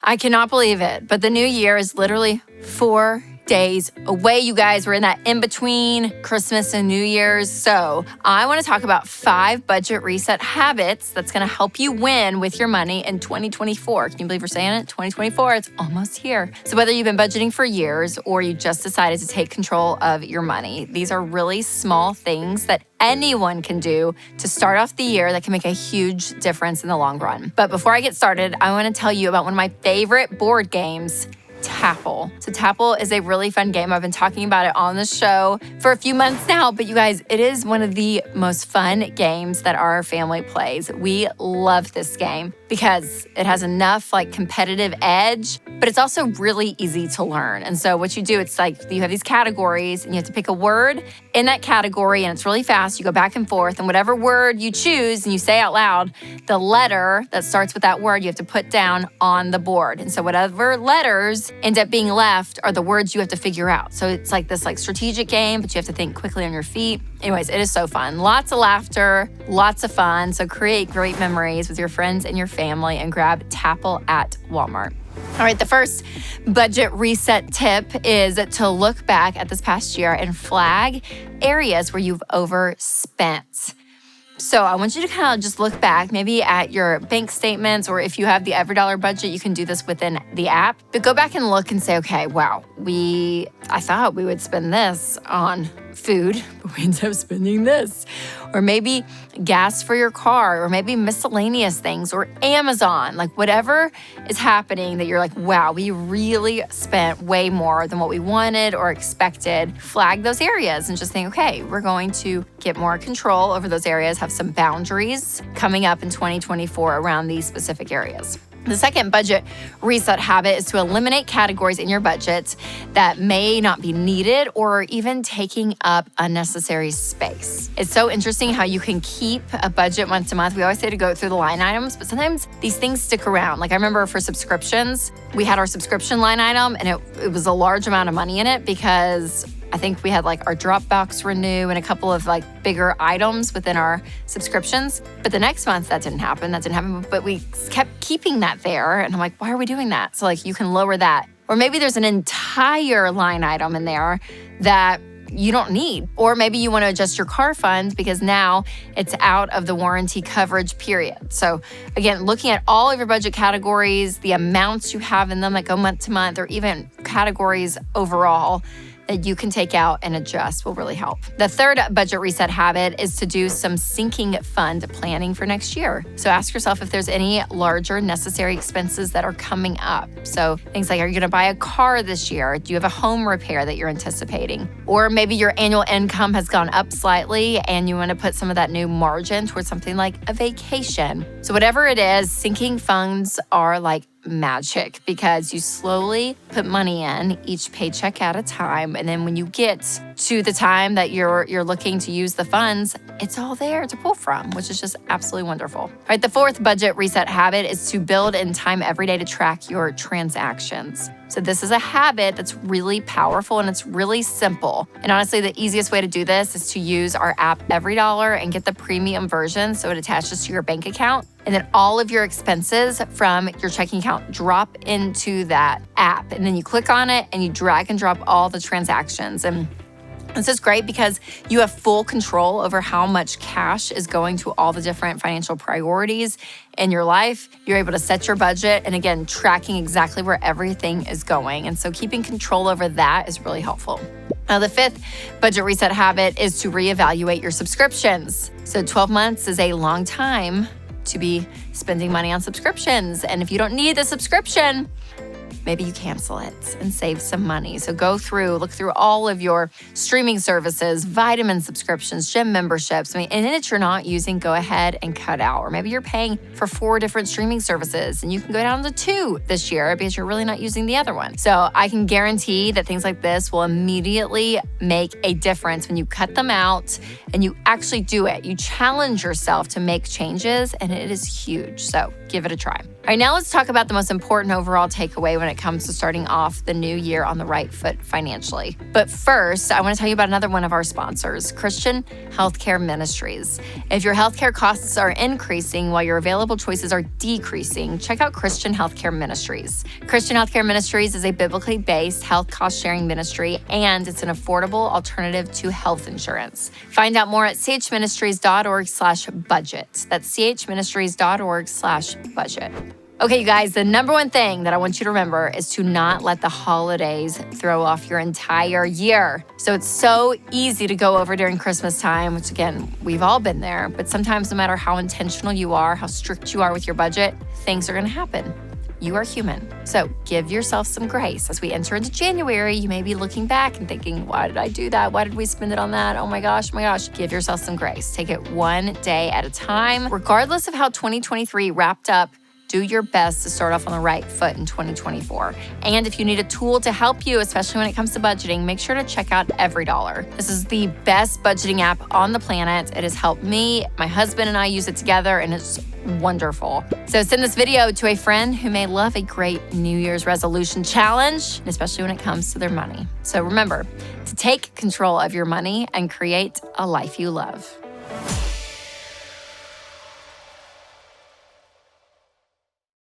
I cannot believe it, but the new year is literally 4 days away, you guys. We're in that in-between Christmas and New Year's. So I want to talk about 5 budget reset habits that's going to help you win with your money in 2024. Can you believe we're saying it? 2024, it's almost here. So whether you've been budgeting for years or you just decided to take control of your money, these are really small things that anyone can do to start off the year that can make a huge difference in the long run. But before I get started, I want to tell you about one of my favorite board games, Tapple. So Tapple is a really fun game. I've been talking about it on the show for a few months now, but you guys, it is one of the most fun games that our family plays. We love this game because it has enough competitive edge, but it's also really easy to learn. And so what you do, it's like you have these categories and you have to pick a word in that category, and it's really fast. You go back and forth, and whatever word you choose and you say out loud, the letter that starts with that word you have to put down on the board. And so whatever letters end up being left are the words you have to figure out. So it's like this strategic game, but you have to think quickly on your feet. Anyways, it is so fun. Lots of laughter, lots of fun. So create great memories with your friends and your family and grab Tapple at Walmart. All right, the first budget reset tip is to look back at this past year and flag areas where you've overspent. So I want you to kind of just look back maybe at your bank statements, or if you have the EveryDollar budget, you can do this within the app. But go back and look and say, okay, wow, I thought we would spend this on food, but we ended up spending this. Or maybe gas for your car, or maybe miscellaneous things, or Amazon, whatever is happening that you're like, wow, we really spent way more than what we wanted or expected. Flag those areas and just think, okay, we're going to get more control over those areas, have some boundaries coming up in 2024 around these specific areas. The second budget reset habit is to eliminate categories in your budget that may not be needed or even taking up unnecessary space. It's so interesting how you can keep a budget month to month. We always say to go through the line items, but sometimes these things stick around. I remember for subscriptions, we had our subscription line item, and it was a large amount of money in it because I think we had our Dropbox renew and a couple of bigger items within our subscriptions. But the next month that didn't happen. But we kept keeping that there. And I'm like, why are we doing that? So you can lower that. Or maybe there's an entire line item in there that you don't need. Or maybe you want to adjust your car fund because now it's out of the warranty coverage period. So again, looking at all of your budget categories, the amounts you have in them that go month to month, or even categories overall that you can take out and adjust will really help. The third budget reset habit is to do some sinking fund planning for next year. So ask yourself if there's any larger necessary expenses that are coming up. So things like, are you going to buy a car this year? Do you have a home repair that you're anticipating? Or maybe your annual income has gone up slightly and you want to put some of that new margin towards something like a vacation. So whatever it is, sinking funds are magic because you slowly put money in each paycheck at a time, and then when you get to the time that you're looking to use the funds, it's all there to pull from, which is just absolutely wonderful. All right, the fourth budget reset habit is to build in time every day to track your transactions. So this is a habit that's really powerful and it's really simple. And honestly, the easiest way to do this is to use our app EveryDollar and get the premium version so it attaches to your bank account. And then all of your expenses from your checking account drop into that app. And then you click on it and you drag and drop all the transactions. And this is great because you have full control over how much cash is going to all the different financial priorities in your life. You're able to set your budget and again, tracking exactly where everything is going. And so keeping control over that is really helpful. Now, the fifth budget reset habit is to reevaluate your subscriptions. So 12 months is a long time to be spending money on subscriptions. And if you don't need the subscription, maybe you cancel it and save some money. So look through all of your streaming services, vitamin subscriptions, gym memberships. And if you're not using, go ahead and cut out. Or maybe you're paying for 4 different streaming services and you can go down to 2 this year because you're really not using the other one. So I can guarantee that things like this will immediately make a difference when you cut them out and you actually do it. You challenge yourself to make changes and it is huge. So give it a try. All right, now let's talk about the most important overall takeaway when it comes to starting off the new year on the right foot financially. But first, I want to tell you about another one of our sponsors, Christian Healthcare Ministries. If your healthcare costs are increasing while your available choices are decreasing, check out Christian Healthcare Ministries. Christian Healthcare Ministries is a biblically based health cost sharing ministry, and it's an affordable alternative to health insurance. Find out more at chministries.org/budget. That's chministries.org/budget. Okay, you guys, the number one thing that I want you to remember is to not let the holidays throw off your entire year. So it's so easy to go over during Christmas time, which again, we've all been there, but sometimes no matter how intentional you are, how strict you are with your budget, things are gonna happen. You are human. So give yourself some grace. As we enter into January, you may be looking back and thinking, why did I do that? Why did we spend it on that? Oh my gosh. Give yourself some grace. Take it one day at a time. Regardless of how 2023 wrapped up, do your best to start off on the right foot in 2024. And if you need a tool to help you, especially when it comes to budgeting, make sure to check out EveryDollar. This is the best budgeting app on the planet. It has helped me. My husband and I use it together, and it's wonderful. So send this video to a friend who may love a great New Year's resolution challenge, especially when it comes to their money. So remember to take control of your money and create a life you love.